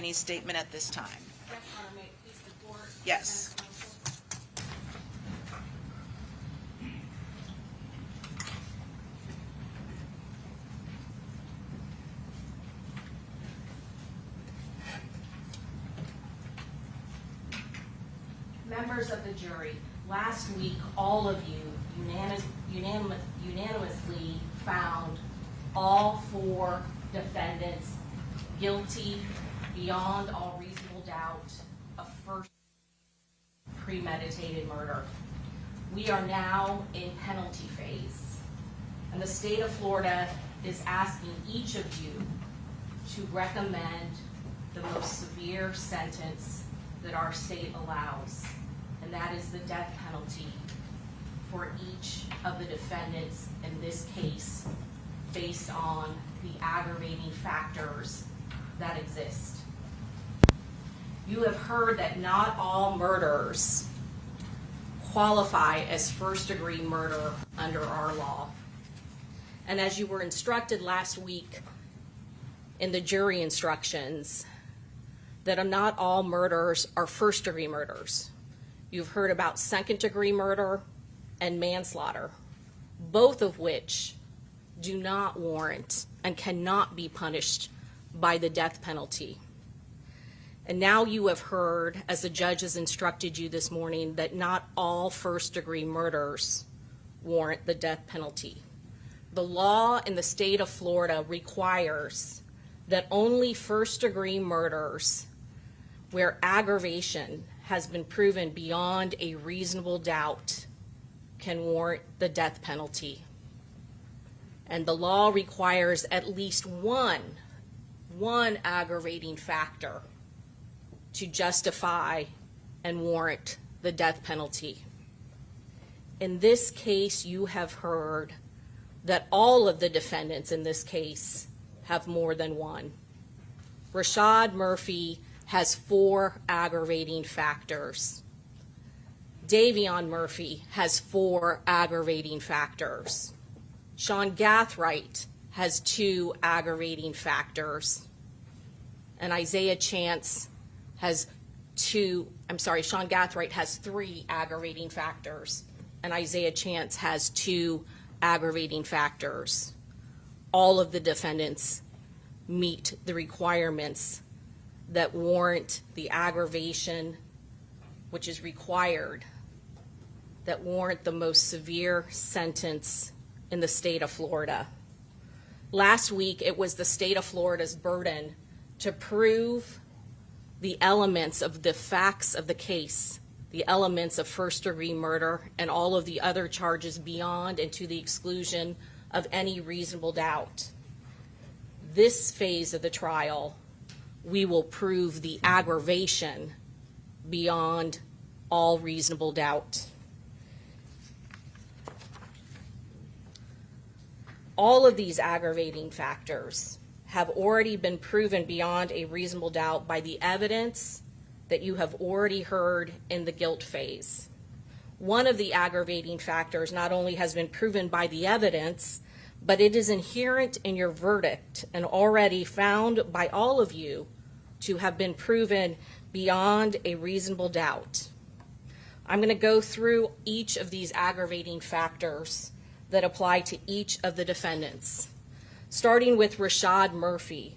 Any statement at this time? Yes, Your Honor, may it please the court? Yes. Defense counsel. Members of the jury, last week all of you unanimously found all four defendants guilty beyond all reasonable doubt of first premeditated murder. We are now in penalty phase, and the state of Florida is asking each of you to recommend the most severe sentence that our state allows, and that is the death penalty for each of the defendants in this case based on the aggravating factors that exist. You have heard that not all murders qualify as first-degree murder under our law. And as you were instructed last week in the jury instructions, that not all murders are first-degree murders. You've heard about second-degree murder and manslaughter, both of which do not warrant and cannot be punished by the death penalty. And now you have heard, as the judge has instructed you this morning, that not all first-degree murders warrant the death penalty. The law in the state of Florida requires that only first-degree murders where aggravation has been proven beyond a reasonable doubt can warrant the death penalty. And the law requires at least one aggravating factor to justify and warrant the death penalty. In this case, you have heard that all of the defendants in this case have more than one. Rashad Murphy has 4 aggravating factors. Davion Murphy has 4 aggravating factors. Sean Gathright has 2 aggravating factors. And Isaiah Chance has Sean Gathright has 3 aggravating factors. And Isaiah Chance has 2 aggravating factors. All of the defendants meet the requirements that warrant the aggravation which is required, that warrant the most severe sentence in the state of Florida. Last week, it was the state of Florida's burden to prove the elements of the facts of the case, the elements of first-degree murder, and all of the other charges beyond and to the exclusion of any reasonable doubt. This phase of the trial, we will prove the aggravation beyond all reasonable doubt. All of these aggravating factors have already been proven beyond a reasonable doubt by the evidence that you have already heard in the guilt phase. One of the aggravating factors not only has been proven by the evidence, but it is inherent in your verdict and already found by all of you to have been proven beyond a reasonable doubt. I'm going to go through each of these aggravating factors that apply to each of the defendants. Starting with Rashad Murphy,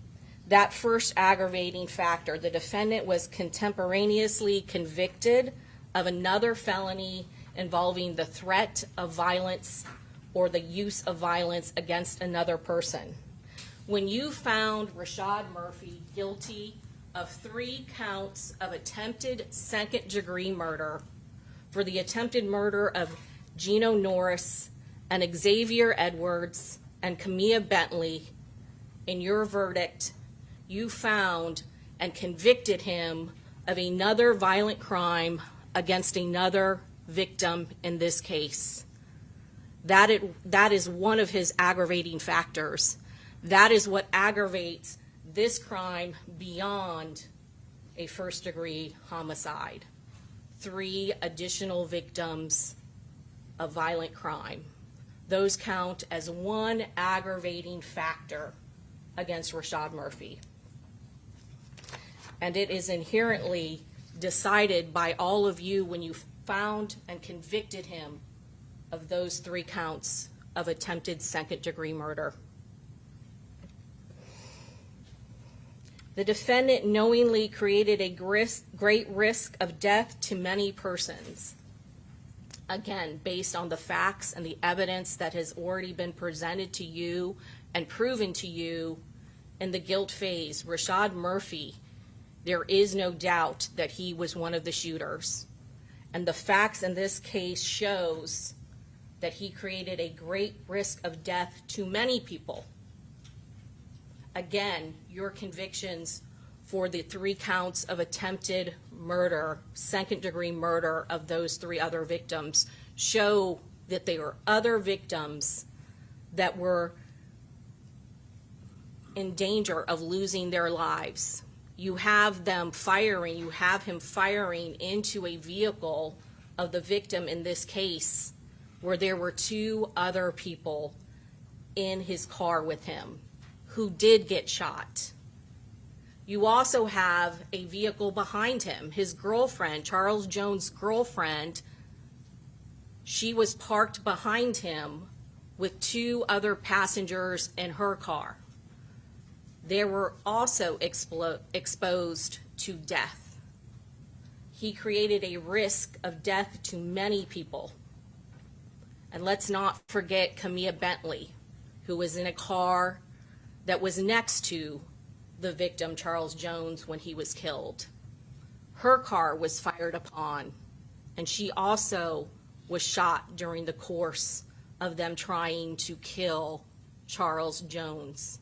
that first aggravating factor, the defendant was contemporaneously convicted of another felony involving the threat of violence or the use of violence against another person. When you found Rashad Murphy guilty of 3 counts of attempted second-degree murder for the attempted murder of Gino Norris and Xavier Edwards and Camilla Bentley, in your verdict, you found and convicted him of another violent crime against another victim in this case. That is one of his aggravating factors. That is what aggravates this crime beyond a first-degree homicide. 3 additional victims of violent crime. Those count as one aggravating factor against Rashad Murphy. and it is inherently decided by all of you when you found and convicted him of those 3 counts of attempted second-degree murder. The defendant knowingly created a great risk of death to many persons. Again, based on the facts and the evidence that has already been presented to you and proven to you in the guilt phase, Rashad Murphy, there is no doubt that he was one of the shooters. And the facts in this case shows that he created a great risk of death to many people. Again, your convictions for the 3 counts of attempted murder, second-degree murder of those 3 other victims show that there are other victims that were in danger of losing their lives. You have him firing into a vehicle of the victim in this case, where there were 2 other people in his car with him who did get shot. You also have a vehicle behind him. His girlfriend, Charles Jones' girlfriend, she was parked behind him with 2 other passengers in her car. They were also exposed to death. He created a risk of death to many people. And let's not forget Camilla Bentley, who was in a car that was next to the victim, Charles Jones, when he was killed. Her car was fired upon, and she also was shot during the course of them trying to kill Charles Jones.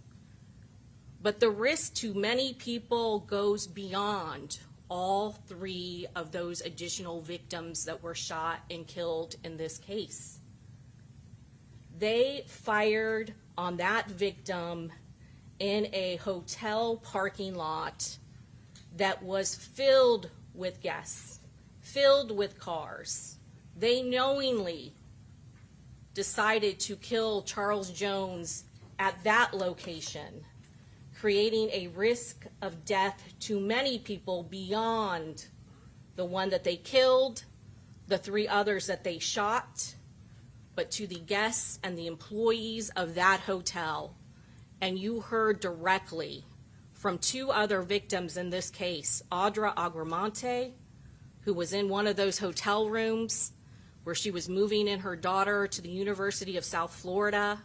But the risk to many people goes beyond all 3 of those additional victims that were shot and killed in this case. They fired on that victim in a hotel parking lot that was filled with guests, filled with cars. They knowingly decided to kill Charles Jones at that location, creating a risk of death to many people beyond the one that they killed, the 3 others that they shot, but to the guests and the employees of that hotel. And you heard directly from 2 other victims in this case, Audra Agramonte, who was in one of those hotel rooms where she was moving in her daughter to the University of South Florida,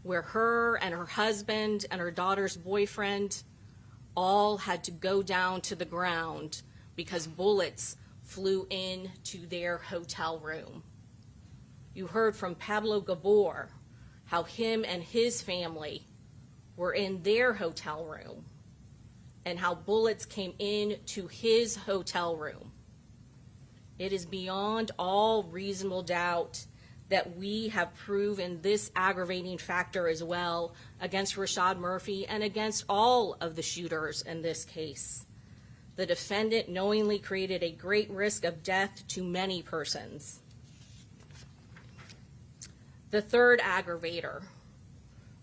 where her and her husband and her daughter's boyfriend all had to go down to the ground because bullets flew into their hotel room. You heard from Pablo Gabor how him and his family were in their hotel room and how bullets came into his hotel room. It is beyond all reasonable doubt that we have proven this aggravating factor as well against Rashad Murphy and against all of the shooters in this case. The defendant knowingly created a great risk of death to many persons. The 3rd aggravator,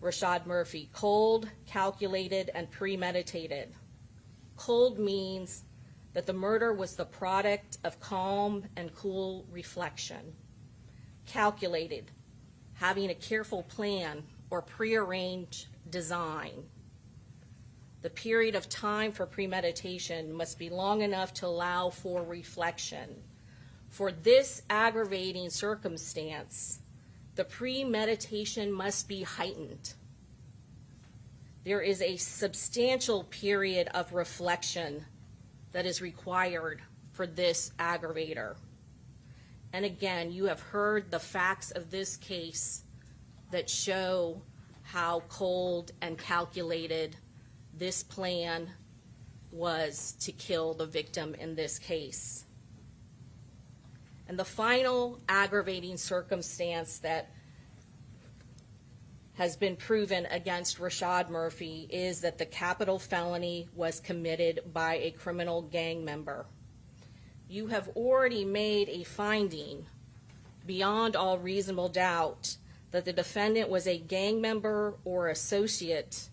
Rashad Murphy, cold, calculated, and premeditated. Cold means that the murder was the product of calm and cool reflection. Calculated, having a careful plan or prearranged design. The period of time for premeditation must be long enough to allow for reflection. For this aggravating circumstance, the premeditation must be heightened. There is a substantial period of reflection that is required for this aggravator. And again, you have heard the facts of this case that show how cold and calculated this plan was to kill the victim in this case. And the final aggravating circumstance that has been proven against Rashad Murphy is that the capital felony was committed by a criminal gang member. You have already made a finding beyond all reasonable doubt that the defendant was a gang member or associate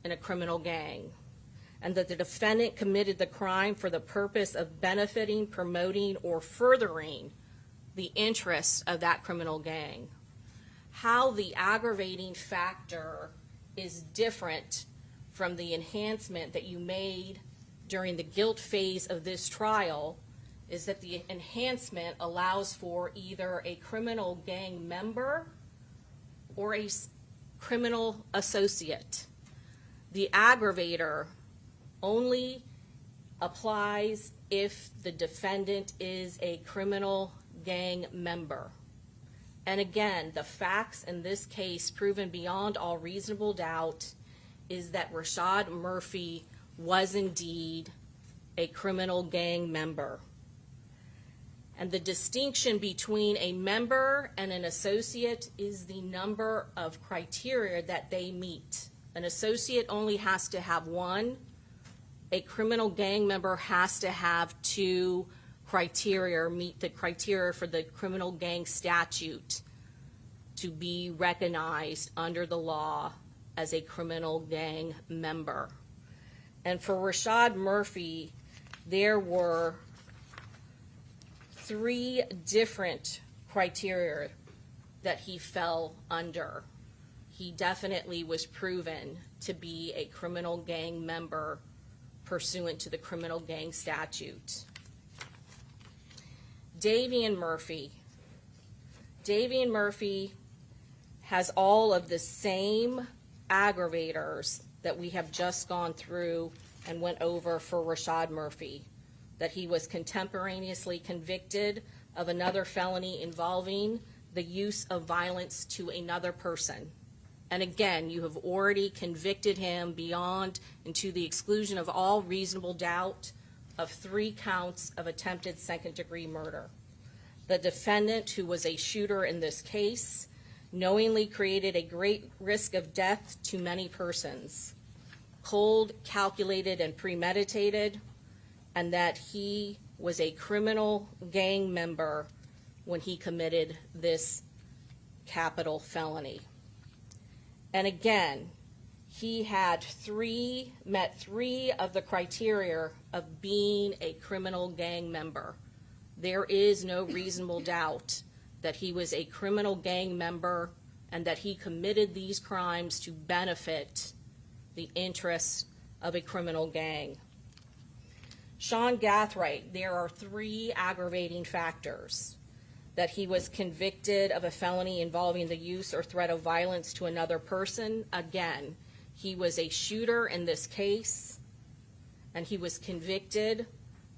in a criminal gang. and that the defendant committed the crime for the purpose of benefiting, promoting, or furthering the interests of that criminal gang. How the aggravating factor is different from the enhancement that you made during the guilt phase of this trial is that the enhancement allows for either a criminal gang member or a criminal associate. The aggravator only applies if the defendant is a criminal gang member. And again, the facts in this case, proven beyond all reasonable doubt, is that Rashad Murphy was indeed a criminal gang member. And the distinction between a member and an associate is the number of criteria that they meet. An associate only has to have one. A criminal gang member has to have two criteria, or meet the criteria for the criminal gang statute to be recognized under the law as a criminal gang member. And for Rashad Murphy, there were 3 different criteria that he fell under. He definitely was proven to be a criminal gang member pursuant to the criminal gang statute. Davion Murphy. Davion Murphy has all of the same aggravators that we have just gone through and went over for Rashad Murphy. That he was contemporaneously convicted of another felony involving the use of violence to another person. And again, you have already convicted him beyond and to the exclusion of all reasonable doubt of 3 counts of attempted second-degree murder. The defendant, who was a shooter in this case, knowingly created a great risk of death to many persons. Cold, calculated, and premeditated, and that he was a criminal gang member when he committed this capital felony. And again, he had met three of the criteria of being a criminal gang member. There is no reasonable doubt that he was a criminal gang member and that he committed these crimes to benefit the interests of a criminal gang. Sean Gathright, there are 3 aggravating factors. That he was convicted of a felony involving the use or threat of violence to another person. Again, he was a shooter in this case, and he was convicted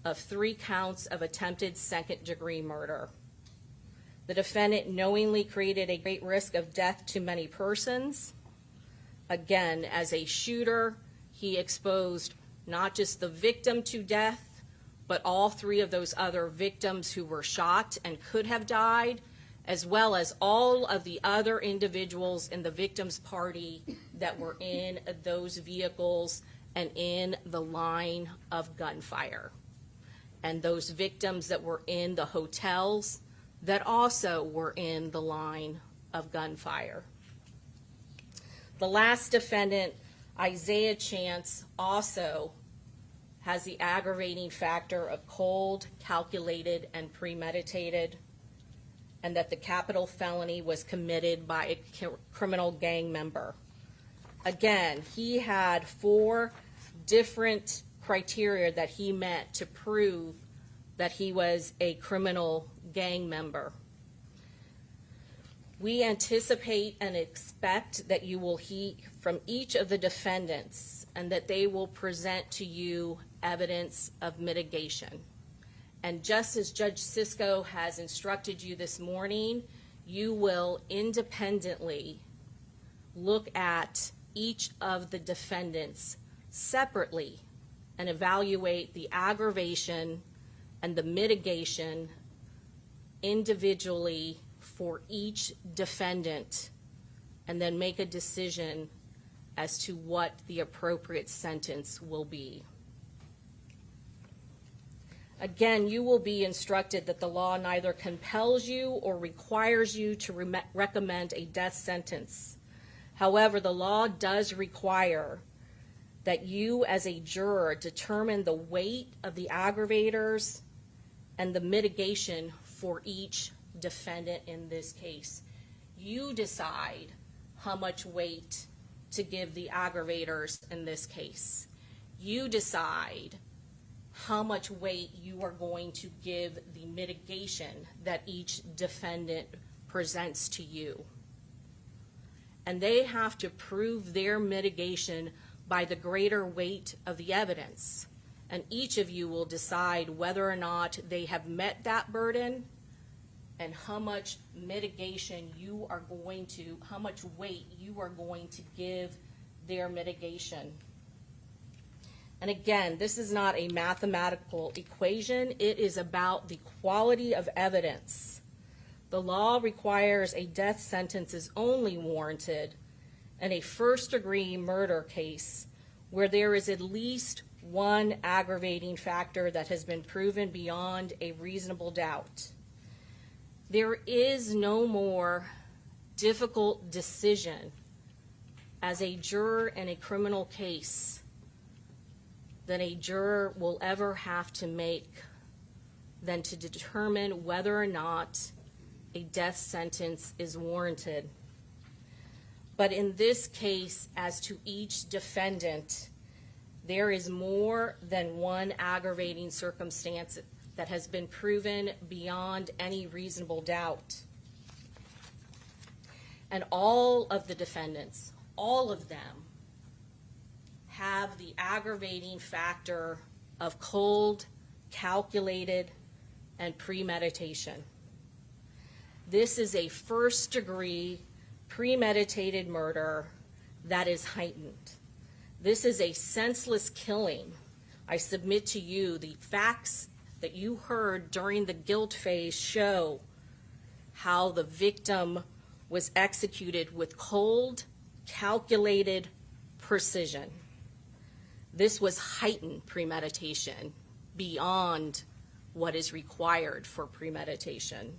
of 3 counts of attempted second-degree murder. The defendant knowingly created a great risk of death to many persons. Again, as a shooter, he exposed not just the victim to death, but all 3 of those other victims who were shot and could have died, as well as all of the other individuals in the victim's party that were in those vehicles and in the line of gunfire. And those victims that were in the hotels that also were in the line of gunfire. The last defendant, Isaiah Chance, also has the aggravating factor of cold, calculated, and premeditated, and that the capital felony was committed by a criminal gang member. Again, he had 4 different criteria that he met to prove that he was a criminal gang member. We anticipate and expect that you will hear from each of the defendants and that they will present to you evidence of mitigation. And just as Judge Sisco has instructed you this morning, you will independently look at each of the defendants separately and evaluate the aggravation and the mitigation individually for each defendant, and then make a decision as to what the appropriate sentence will be. Again, you will be instructed that the law neither compels you or requires you to recommend a death sentence. However, the law does require that you as a juror determine the weight of the aggravators and the mitigation for each defendant in this case. You decide how much weight to give the aggravators in this case. You decide how much weight you are going to give the mitigation that each defendant presents to you. And they have to prove their mitigation by the greater weight of the evidence. And each of you will decide whether or not they have met that burden and how much mitigation you are going to, how much weight you are going to give their mitigation. And again, this is not a mathematical equation. It is about the quality of evidence. The law requires a death sentence is only warranted in a first-degree murder case where there is at least one aggravating factor that has been proven beyond a reasonable doubt. There is no more difficult decision as a juror in a criminal case than a juror will ever have to make than to determine whether or not a death sentence is warranted. But in this case, as to each defendant, there is more than one aggravating circumstance that has been proven beyond any reasonable doubt. And all of the defendants, all of them, have the aggravating factor of cold, calculated, and premeditation. This is a first-degree premeditated murder that is heightened. This is a senseless killing. I submit to you the facts that you heard during the guilt phase show how the victim was executed with cold, calculated precision. This was heightened premeditation beyond what is required for premeditation.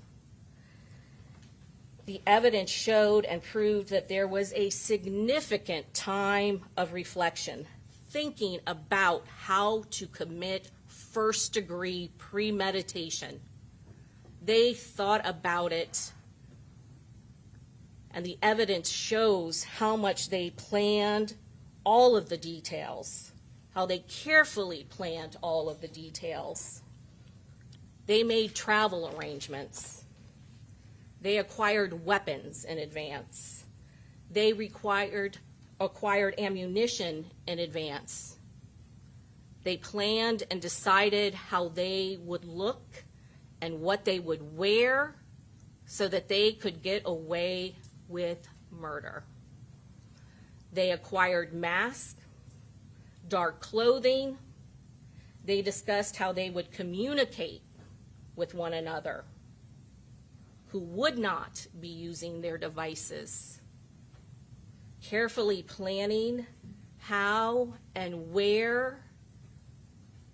The evidence showed and proved that there was a significant time of reflection, thinking about how to commit first-degree premeditation. They thought about it, and the evidence shows how much they planned all of the details, how they carefully planned all of the details. They made travel arrangements. They acquired weapons in advance. They acquired ammunition in advance. They planned and decided how they would look and what they would wear so that they could get away with murder. They acquired masks, dark clothing. They discussed how they would communicate with one another, who would not be using their devices, carefully planning how and where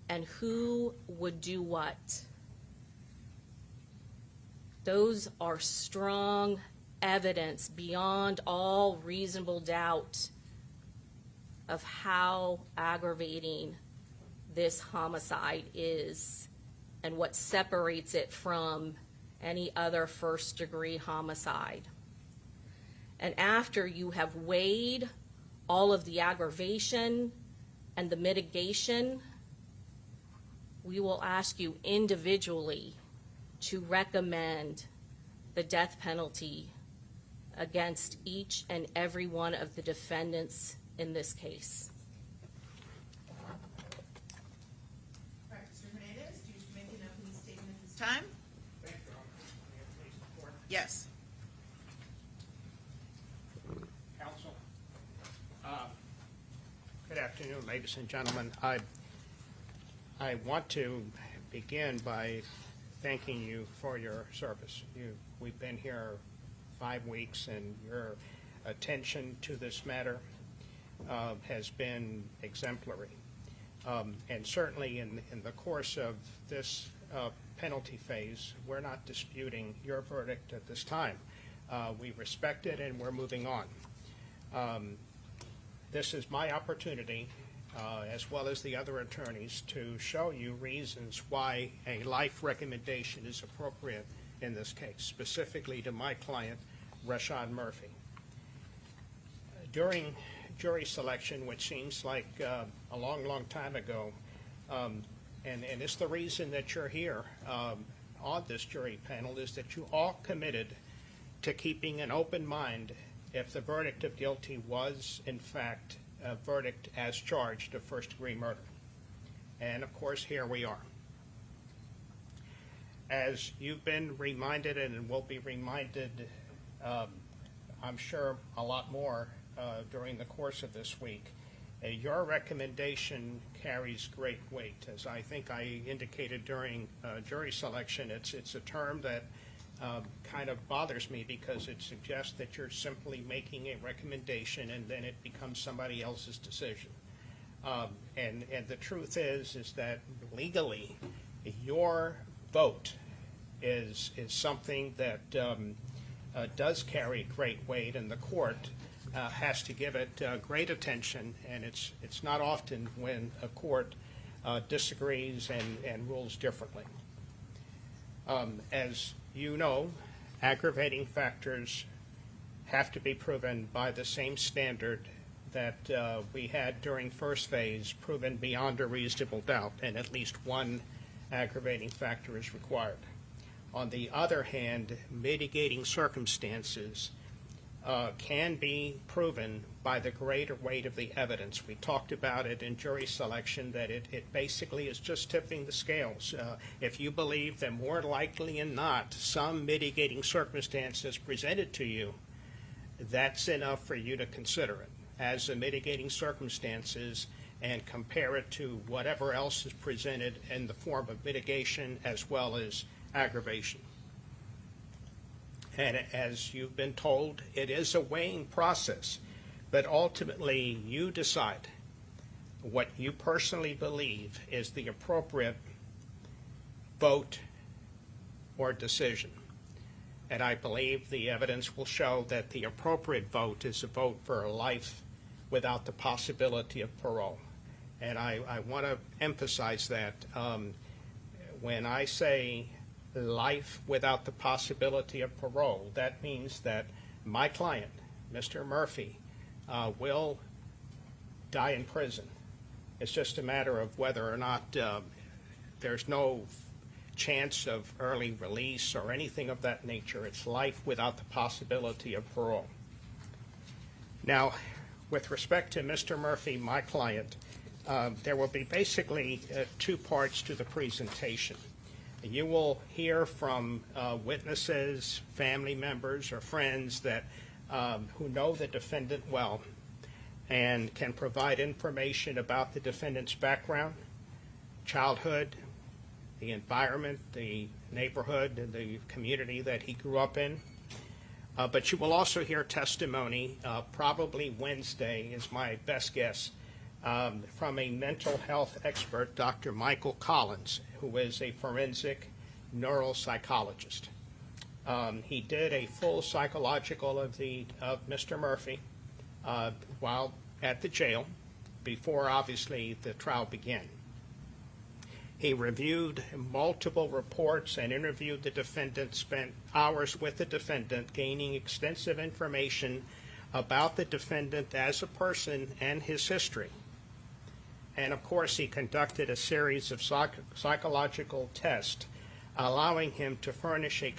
and who would do what. Those are strong evidence beyond all reasonable doubt of how aggravating this homicide is and what separates it from any other first-degree homicide. And after you have weighed all of the aggravation and the mitigation, we will ask you individually to recommend the death penalty against each and every one of the defendants in this case. Mr. Hernandez, do you make an opening statement at this time? Thank you, Your Honor. May I please report? Yes. Counsel. Good afternoon, ladies and gentlemen. I want to begin by thanking you for your service. We've been here 5 weeks, and your attention to this matter has been exemplary. And certainly in the course of this penalty phase, we're not disputing your verdict at this time. We respect it, and we're moving on. This is my opportunity as well as the other attorneys, to show you reasons why a life recommendation is appropriate in this case, specifically to my client, Rashad Murphy. During jury selection, which seems like a long, long time ago, and it's the reason that you're here on this jury panel, is that you all committed to keeping an open mind if the verdict of guilty was, in fact, a verdict as charged of first-degree murder. And, of course, here we are. As you've been reminded and will be reminded, I'm sure, a lot more during the course of this week, your recommendation carries great weight. As I think I indicated during jury selection, it's a term that kind of bothers me because it suggests that you're simply making a recommendation and then it becomes somebody else's decision. And the truth is that legally, your vote is something that does carry great weight, and the court has to give it great attention, and it's not often when a court disagrees and rules differently. As you know, aggravating factors have to be proven by the same standard that we had during first phase, proven beyond a reasonable doubt, and at least one aggravating factor is required. On the other hand, mitigating circumstances can be proven by the greater weight of the evidence. We talked about it in jury selection, that it basically is just tipping the scales. If you believe that more likely than not some mitigating circumstance is presented to you, that's enough for you to consider it as a mitigating circumstances and compare it to whatever else is presented in the form of mitigation as well as aggravation. And as you've been told, it is a weighing process, but ultimately you decide what you personally believe is the appropriate vote or decision. And I believe the evidence will show that the appropriate vote is a vote for a life without the possibility of parole. And I want to emphasize that when I say life without the possibility of parole, that means that my client, Mr. Murphy, will die in prison. It's just a matter of whether or not there's no chance of early release or anything of that nature. It's life without the possibility of parole. Now, with respect to Mr. Murphy, my client, there will be basically two parts to the presentation. You will hear from witnesses, family members, or friends that who know the defendant well and can provide information about the defendant's background, childhood, the environment, the neighborhood, and the community that he grew up in. But you will also hear testimony, probably Wednesday is my best guess, from a mental health expert, Dr. Michael Collins, who is a forensic neuropsychologist. He did a full psychological of Mr. Murphy while at the jail before, obviously, the trial began. He reviewed multiple reports and interviewed the defendant, spent hours with the defendant, gaining extensive information about the defendant as a person and his history. And, of course, he conducted a series of psychological tests, allowing him to furnish a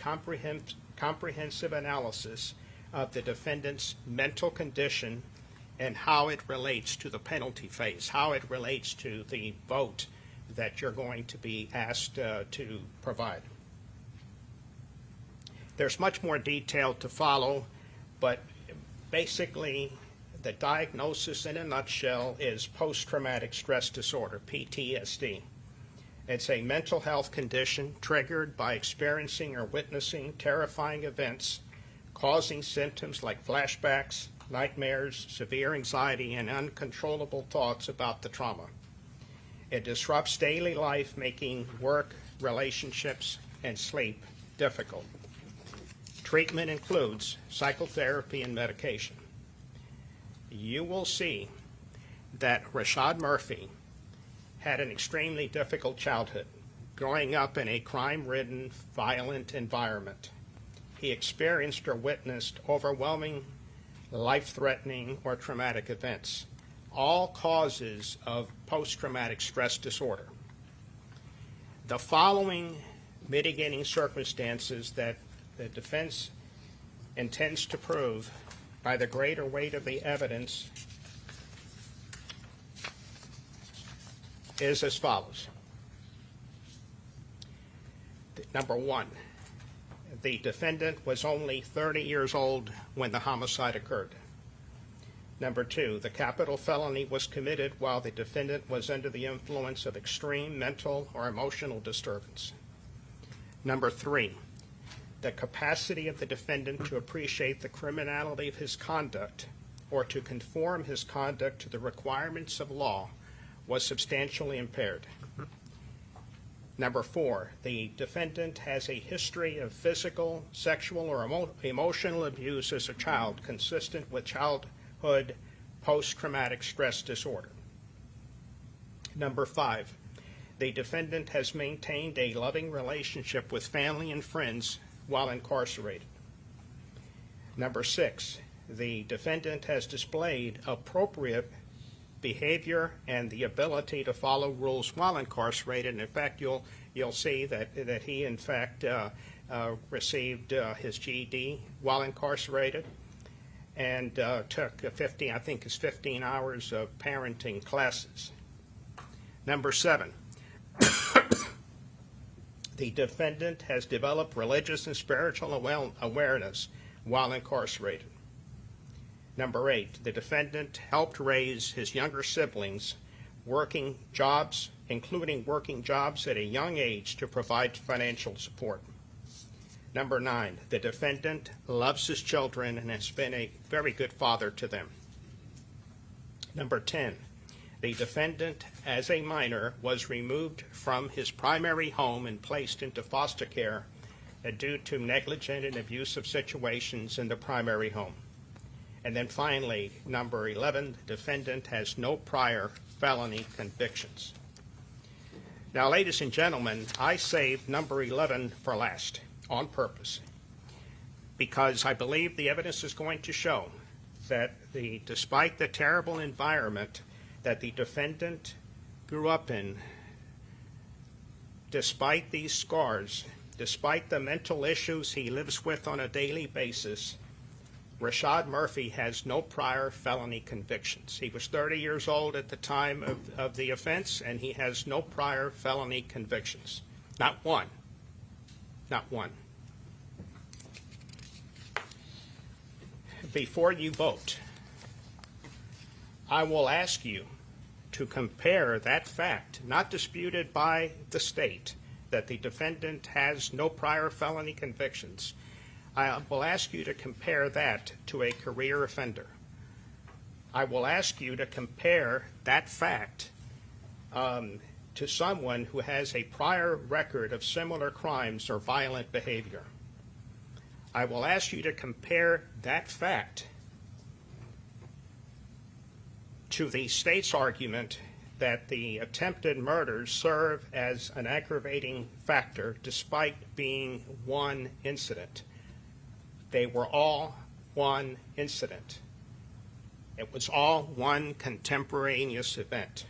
comprehensive analysis of the defendant's mental condition and how it relates to the penalty phase, how it relates to the vote that you're going to be asked to provide. There's much more detail to follow, but basically the diagnosis in a nutshell is post-traumatic stress disorder, PTSD. It's a mental health condition triggered by experiencing or witnessing terrifying events, causing symptoms like flashbacks, nightmares, severe anxiety, and uncontrollable thoughts about the trauma. It disrupts daily life, making work, relationships, and sleep difficult. Treatment includes psychotherapy and medication. You will see that Rashad Murphy had an extremely difficult childhood, growing up in a crime-ridden, violent environment. He experienced or witnessed overwhelming, life-threatening, or traumatic events, all causes of post-traumatic stress disorder. The following mitigating circumstances that the defense intends to prove by the greater weight of the evidence is as follows. Number one, the defendant was only 30 years old when the homicide occurred. Number two, the capital felony was committed while the defendant was under the influence of extreme mental or emotional disturbance. Number three, the capacity of the defendant to appreciate the criminality of his conduct or to conform his conduct to the requirements of law was substantially impaired. Number four, the defendant has a history of physical, sexual, or emotional abuse as a child consistent with childhood post-traumatic stress disorder. Number five, the defendant has maintained a loving relationship with family and friends while incarcerated. Number six, the defendant has displayed appropriate behavior and the ability to follow rules while incarcerated. And in fact, you'll see that he in fact received his GED while incarcerated and took 15 hours of parenting classes. Number seven, the defendant has developed religious and spiritual awareness while incarcerated. Number eight, the defendant helped raise his younger siblings, working jobs, including working jobs at a young age to provide financial support. Number nine, the defendant loves his children and has been a very good father to them. Number 10, the defendant, as a minor, was removed from his primary home and placed into foster care due to negligent and abusive situations in the primary home. And then finally, number 11, the defendant has no prior felony convictions. Now, ladies and gentlemen, I saved number 11 for last on purpose because I believe the evidence is going to show that despite the terrible environment that the defendant grew up in, despite these scars, despite the mental issues he lives with on a daily basis, Rashad Murphy has no prior felony convictions. He was 30 years old at the time of the offense, and he has no prior felony convictions. Not one. Not one. Before you vote, I will ask you to compare that fact, not disputed by the state, that the defendant has no prior felony convictions. I will ask you to compare that to a career offender. I will ask you to compare that fact to someone who has a prior record of similar crimes or violent behavior. I will ask you to compare that fact to the state's argument that the attempted murders serve as an aggravating factor despite being one incident. They were all one incident. It was all one contemporaneous event.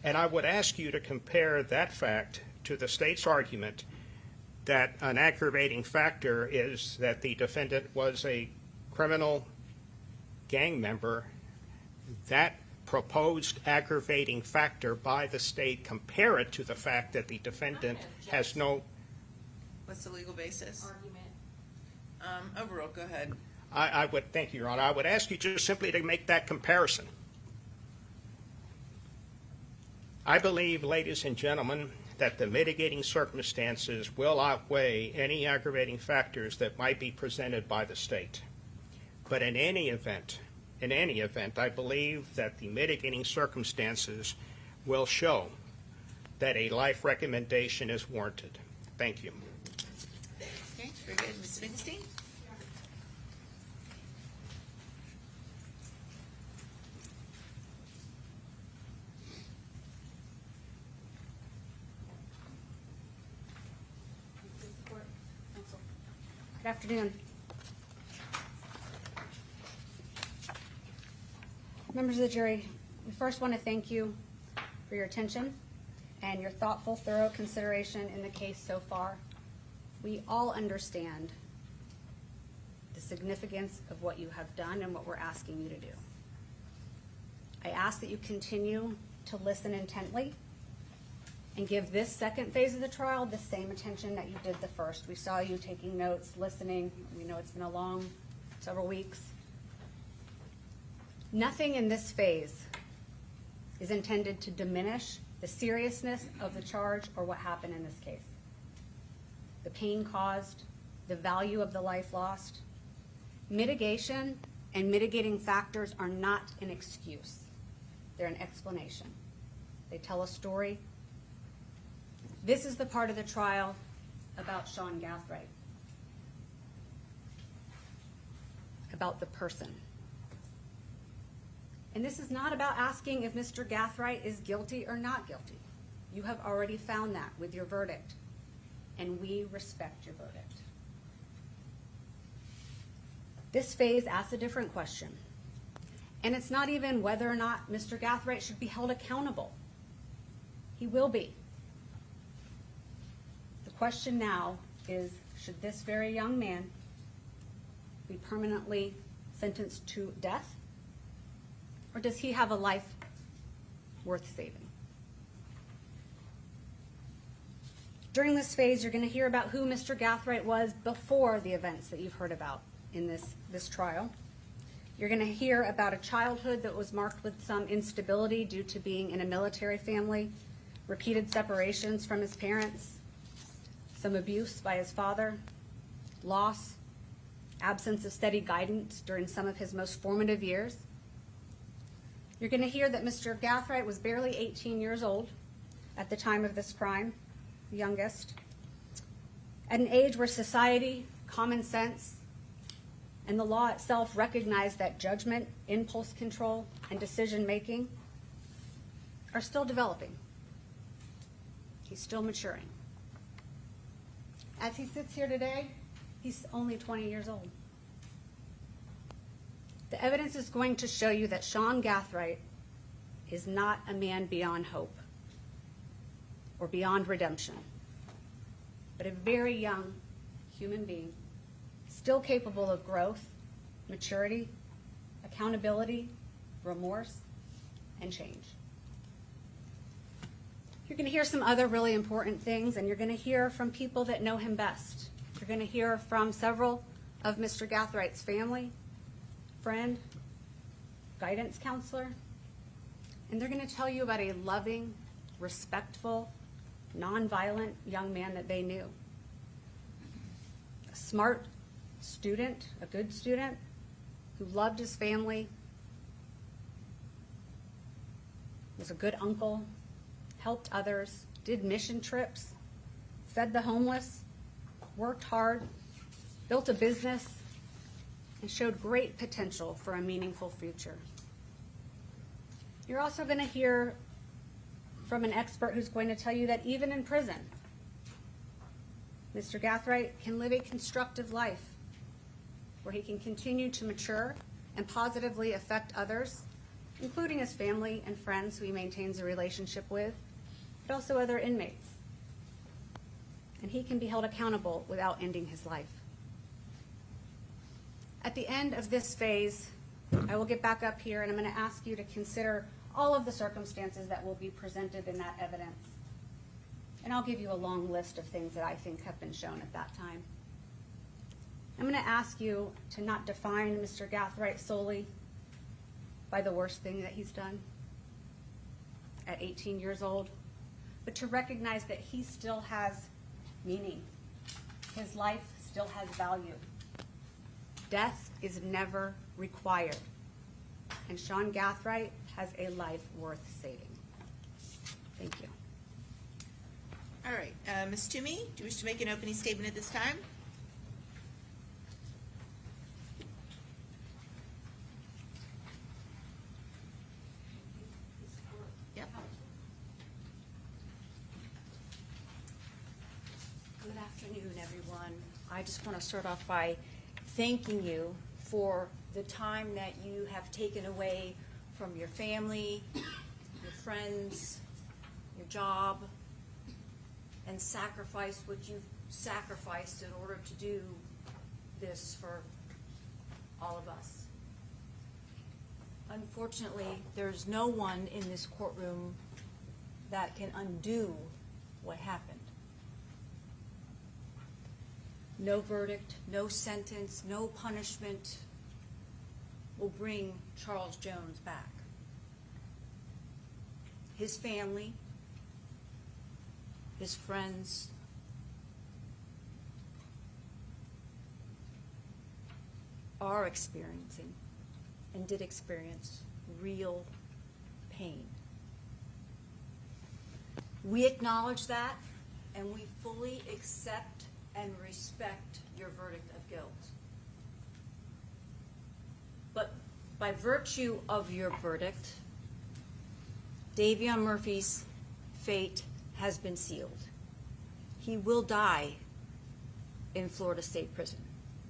And I would ask you to compare that fact to the state's argument that an aggravating factor is that the defendant was a criminal gang member. That proposed aggravating factor by the state, compare it to the fact that the defendant has no... What's the legal basis? Argument. Overruled, go ahead. I would, thank you, Your Honor. I would ask you just simply to make that comparison. I believe, ladies and gentlemen, that the mitigating circumstances will outweigh any aggravating factors that might be presented by the state. But in any event, I believe that the mitigating circumstances will show that a life recommendation is warranted. Thank you. Okay, very good. Ms. Finkelstein? Good afternoon. Members of the jury, we first want to thank you for your attention and your thoughtful, thorough consideration in the case so far. We all understand the significance of what you have done and what we're asking you to do. I ask that you continue to listen intently and give this second phase of the trial the same attention that you did the first. We saw you taking notes, listening. We know it's been a long several weeks. Nothing in this phase is intended to diminish the seriousness of the charge or what happened in this case. The pain caused, the value of the life lost. Mitigation and mitigating factors are not an excuse. They're an explanation. They tell a story. This is the part of the trial about Sean Gathright, about the person. And this is not about asking if Mr. Gathright is guilty or not guilty. You have already found that with your verdict, and we respect your verdict. This phase asks a different question, and it's not even whether or not Mr. Gathright should be held accountable. He will be. The question now is, should this very young man be permanently sentenced to death, or does he have a life worth saving? During this phase, you're going to hear about who Mr. Gathright was before the events that you've heard about in this trial. You're going to hear about a childhood that was marked with some instability due to being in a military family, repeated separations from his parents, some abuse by his father, loss, absence of steady guidance during some of his most formative years. You're going to hear that Mr. Gathright was barely 18 years old at the time of this crime, the youngest, at an age where society, common sense, and the law itself recognize that judgment, impulse control, and decision-making are still developing. He's still maturing. As he sits here today, he's only 20 years old. The evidence is going to show you that Sean Gathright is not a man beyond hope or beyond redemption, but a very young human being, still capable of growth, maturity, accountability, remorse, and change. You're going to hear some other really important things, and you're going to hear from people that know him best. You're going to hear from several of Mr. Gathright's family, friend, guidance counselor, and they're going to tell you about a loving, respectful, nonviolent young man that they knew. A smart student, a good student, who loved his family, was a good uncle, helped others, did mission trips, fed the homeless, worked hard, built a business, and showed great potential for a meaningful future. You're also going to hear from an expert who's going to tell you that even in prison, Mr. Gathright can live a constructive life where he can continue to mature and positively affect others, including his family and friends who he maintains a relationship with, but also other inmates. And he can be held accountable without ending his life. At the end of this phase, I will get back up here and I'm going to ask you to consider all of the circumstances that will be presented in that evidence. And I'll give you a long list of things that I think have been shown at that time. I'm going to ask you to not define Mr. Gathright solely by the worst thing that he's done at 18 years old, but to recognize that he still has meaning. His life still has value. Death is never required, and Sean Gathright has a life worth saving. Thank you. All right, Ms. Toomey, do you wish to make an opening statement at this time? Yep. Good afternoon. afternoon, everyone. I just want to start off by thanking you for the time that you have taken away from your family, your friends, your job, and sacrifice what you've sacrificed in order to do this for all of us. Unfortunately, there's no one in this courtroom that can undo what happened. No verdict, no sentence, no punishment will bring Charles Jones back. His family, his friends, are experiencing and did experience real pain. We acknowledge that, and we fully accept and respect your verdict of guilt. But by virtue of your verdict, Davion Murphy's fate has been sealed. He will die in Florida State Prison.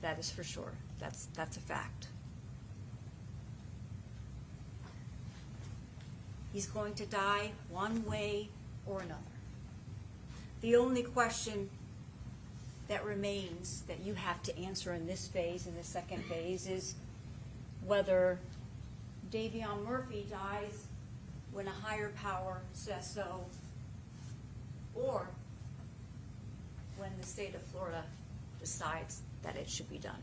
That is for sure. That's a fact. He's going to die one way or another. The only question that remains that you have to answer in this phase, in the second phase, is whether Davion Murphy dies when a higher power says so, or when the state of Florida decides that it should be done.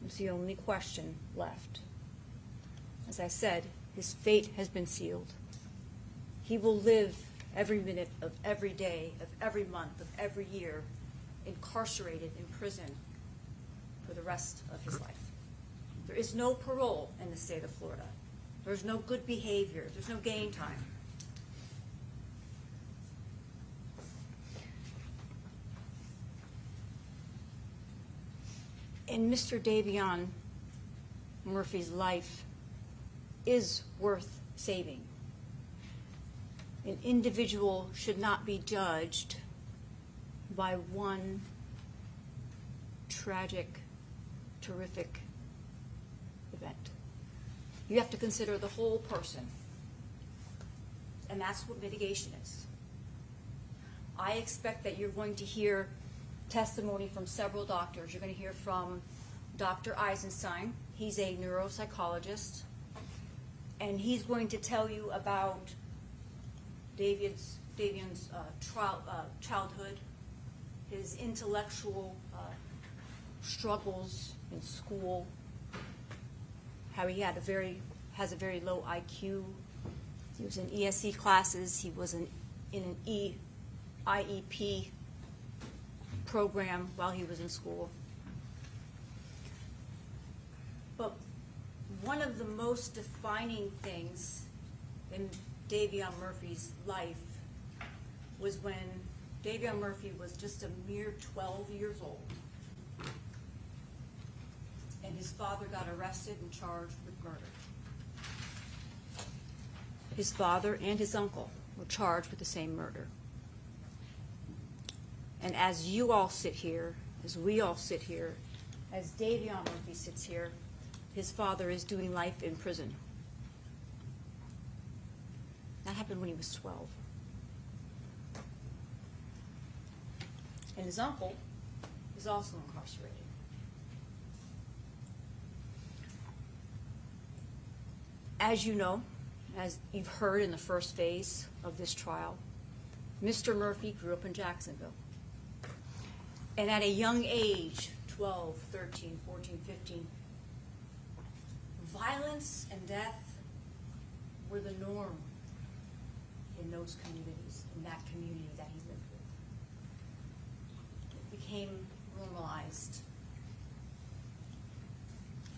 It's the only question left. As I said, his fate has been sealed. He will live every minute of every day, of every month, of every year, incarcerated in prison for the rest of his life. There is no parole in the state of Florida. There's no good behavior. There's no gain time. And Mr. Davion Murphy's life is worth saving. An individual should not be judged by one tragic, terrific event. You have to consider the whole person. And that's what mitigation is. I expect that you're going to hear testimony from several doctors. You're going to hear from Dr. Eisenstein. He's a neuropsychologist. And he's going to tell you about Davion's childhood, his intellectual struggles in school, how he has a very low IQ. He was in ESE classes. He was in an IEP program while he was in school. But one of the most defining things in Davion Murphy's life was when Davion Murphy was just a mere 12 years old. And his father got arrested and charged with murder. His father and his uncle were charged with the same murder. And as you all sit here, as we all sit here, as Davion Murphy sits here, his father is doing life in prison. That happened when he was 12. And his uncle is also incarcerated. As you know, as you've heard in the first phase of this trial, Mr. Murphy grew up in Jacksonville. And at a young age, 12, 13, 14, 15, violence and death were the norm in those communities, in that community that he lived with. It became normalized.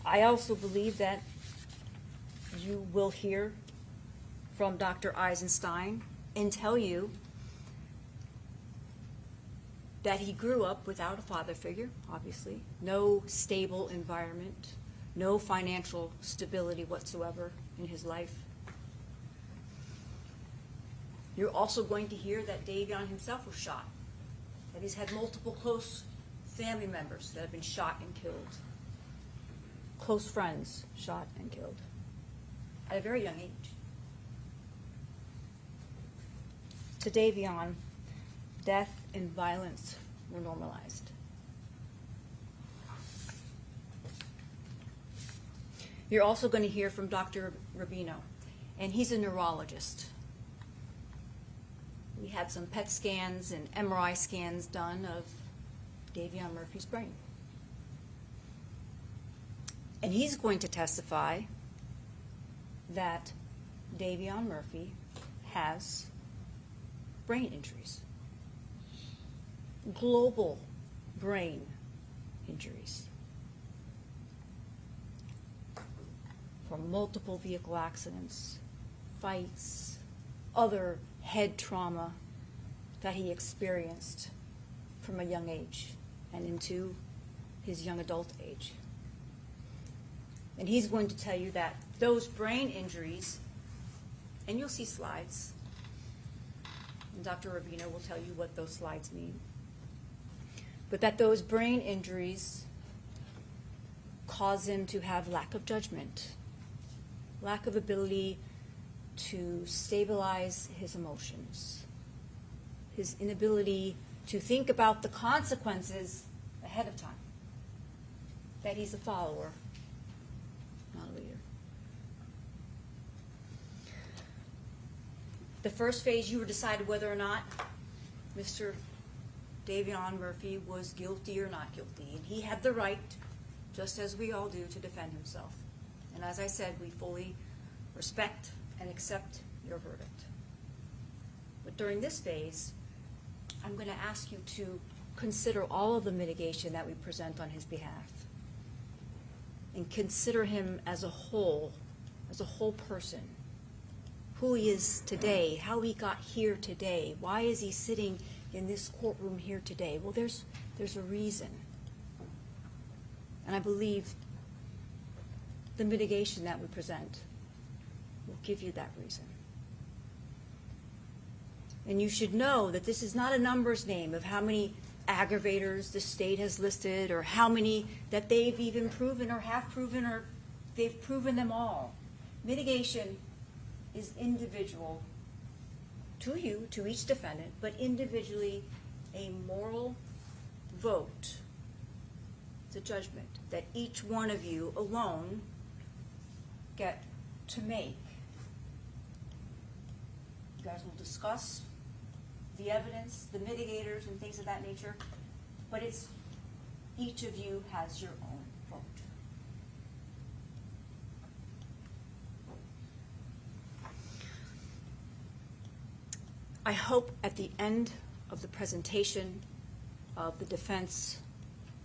I also believe that you will hear from Dr. Eisenstein and tell you that he grew up without a father figure, obviously, no stable environment, no financial stability whatsoever in his life. You're also going to hear that Davion himself was shot that he's had multiple close family members that have been shot and killed. Close friends shot and killed at a very young age. To Davion, death and violence were normalized. You're also going to hear from Dr. Rubino, and he's a neurologist. We had some PET scans and MRI scans done of Davion Murphy's brain. And he's going to testify that Davion Murphy has brain injuries, global brain injuries, from multiple vehicle accidents, fights, other head trauma that he experienced from a young age and into his young adult age. And he's going to tell you that those brain injuries, and you'll see slides, and Dr. Rubino will tell you what those slides mean, but that those brain injuries cause him to have lack of judgment, lack of ability to stabilize his emotions, his inability to think about the consequences ahead of time, that he's a follower, not a leader. The first phase, you were decided whether or not Mr. Davion Murphy was guilty or not guilty, and he had the right, just as we all do, to defend himself. And as I said, we fully respect and accept your verdict. But during this phase, I'm going to ask you to consider all of the mitigation that we present on his behalf, and consider him as a whole person, who he is today, how he got here today, why is he sitting in this courtroom here today? Well, there's a reason. And I believe the mitigation that we present will give you that reason. And you should know that this is not a numbers game of how many aggravators the state has listed, or how many that they've even proven or have proven, or they've proven them all. Mitigation is individual to you, to each defendant, but individually a moral vote. It's a judgment that each one of you alone get to make. You guys will discuss the evidence, the mitigators, and things of that nature, but it's each of you has your own vote. I hope at the end of the presentation of the defense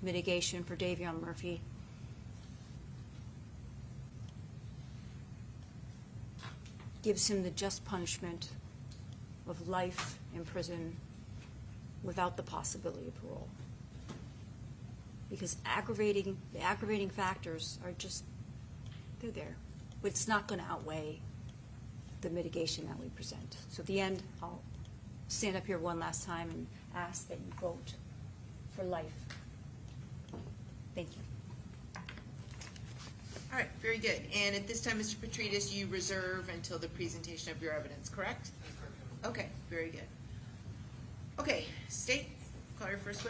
mitigation for Davion Murphy, gives him the just punishment of life in prison without the possibility of parole. Because the aggravating factors are just, they're there. But it's not going to outweigh the mitigation that we present. So at the end, I'll stand up here one last time and ask that you vote for life. Thank you. All right, very good. And at this time, Mr. Petridis, you reserve until the presentation of your evidence, correct? Okay, very good. Okay, State, call your first witness.